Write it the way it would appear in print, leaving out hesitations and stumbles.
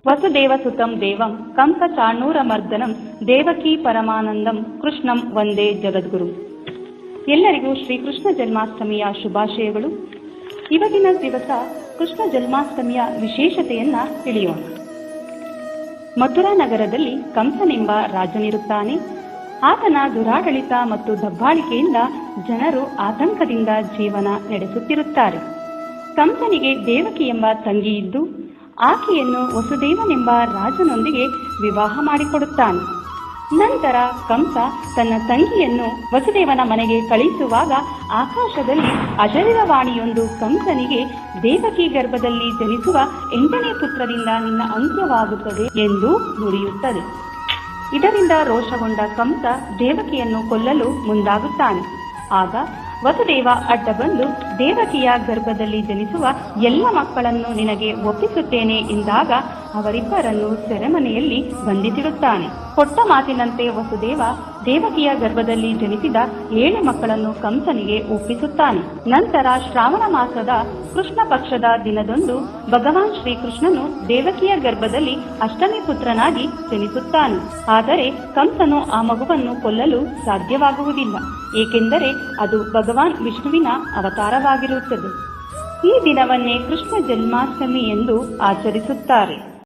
ವಸುದೇವಸುತಂ ದೇವಂ ಕಂಸ ಚಾಣೂರಮರ್ದನಂ ದೇವಕೀ ಪರಮಾನಂದಂ ಕೃಷ್ಣಂ ವಂದೇ ಜಗದ್ಗುರು. ಎಲ್ಲರಿಗೂ ಶ್ರೀಕೃಷ್ಣ ಜನ್ಮಾಷ್ಟಮಿಯ ಶುಭಾಶಯಗಳು. ಇವತ್ತಿನ ದಿವಸ ಕೃಷ್ಣ ಜನ್ಮಾಷ್ಟಮಿಯ ವಿಶೇಷತೆಯನ್ನ ತಿಳಿಯೋಣ. ಮಥುರಾ ನಗರದಲ್ಲಿ ಕಂಸನೆಂಬ ರಾಜನಿರುತ್ತಾನೆ. ಆತನ ದುರಾಡಳಿತ ಮತ್ತು ದಬ್ಬಾಳಿಕೆಯಿಂದ ಜನರು ಆತಂಕದಿಂದ ಜೀವನ ನಡೆಸುತ್ತಿರುತ್ತಾರೆ. ಕಂಸನಿಗೆ ದೇವಕಿ ಎಂಬ ತಂಗಿ ಇದ್ದು ಆಕೆಯನ್ನು ವಸುದೇವನೆಂಬ ರಾಜನೊಂದಿಗೆ ವಿವಾಹ ಮಾಡಿಕೊಡುತ್ತಾನೆ. ನಂತರ ಕಂಸ ತನ್ನ ತಂಗಿಯನ್ನು ವಸುದೇವನ ಮನೆಗೆ ಕಳಿಸುವಾಗ ಆಕಾಶದಲ್ಲಿ ಅಶರೀರವಾಣಿಯೊಂದು ಕಂಸನಿಗೆ ದೇವಕಿ ಗರ್ಭದಲ್ಲಿ ಜನಿಸುವ 8ನೇ ಪುತ್ರದಿಂದ ನಿನ್ನ ಅಂತ್ಯವಾಗುತ್ತದೆ ಎಂದು ನುಡಿಯುತ್ತದೆ. ಇದರಿಂದ ರೋಷಗೊಂಡ ಕಂಸ ದೇವಕಿಯನ್ನು ಕೊಲ್ಲಲು ಮುಂದಾಗುತ್ತಾನೆ. ಆಗ ವಸುದೇವ ಅಡ್ಡ ಬಂದು ದೇವಕಿಯ ಗರ್ಭದಲ್ಲಿ ಜನಿಸುವ ಎಲ್ಲ ಮಕ್ಕಳನ್ನು ನಿನಗೆ ಒಪ್ಪಿಸುತ್ತೇನೆ ಎಂದಾಗ ಅವರಿಬ್ಬರನ್ನು ಸೆರೆಮನೆಯಲ್ಲಿ ಬಂಧಿಸಿಡುತ್ತಾನೆ. ಕೊಟ್ಟ ಮಾತಿನಂತೆ ವಸುದೇವ ದೇವಕಿಯ ಗರ್ಭದಲ್ಲಿ ಜನಿಸಿದ 7 ಮಕ್ಕಳನ್ನು ಕಂಸನಿಗೆ ಒಪ್ಪಿಸುತ್ತಾನೆ. ನಂತರ ಶ್ರಾವಣ ಮಾಸದ ಕೃಷ್ಣ ಪಕ್ಷದ ದಿನದಂದು ಭಗವಾನ್ ಶ್ರೀಕೃಷ್ಣನು ದೇವಕಿಯ ಗರ್ಭದಲ್ಲಿ 8ನೇ ಪುತ್ರನಾಗಿ ಜನಿಸುತ್ತಾನೆ. ಆದರೆ ಕಂಸನು ಆ ಮಗುವನ್ನು ಕೊಲ್ಲಲು ಸಾಧ್ಯವಾಗುವುದಿಲ್ಲ, ಏಕೆಂದರೆ ಅದು ಭಗವಾನ್ ವಿಷ್ಣುವಿನ ಅವತಾರವಾಗಿರುತ್ತದೆ. ಈ ದಿನವನ್ನೇ ಕೃಷ್ಣ ಜನ್ಮಾಷ್ಟಮಿ ಎಂದು ಆಚರಿಸುತ್ತಾರೆ.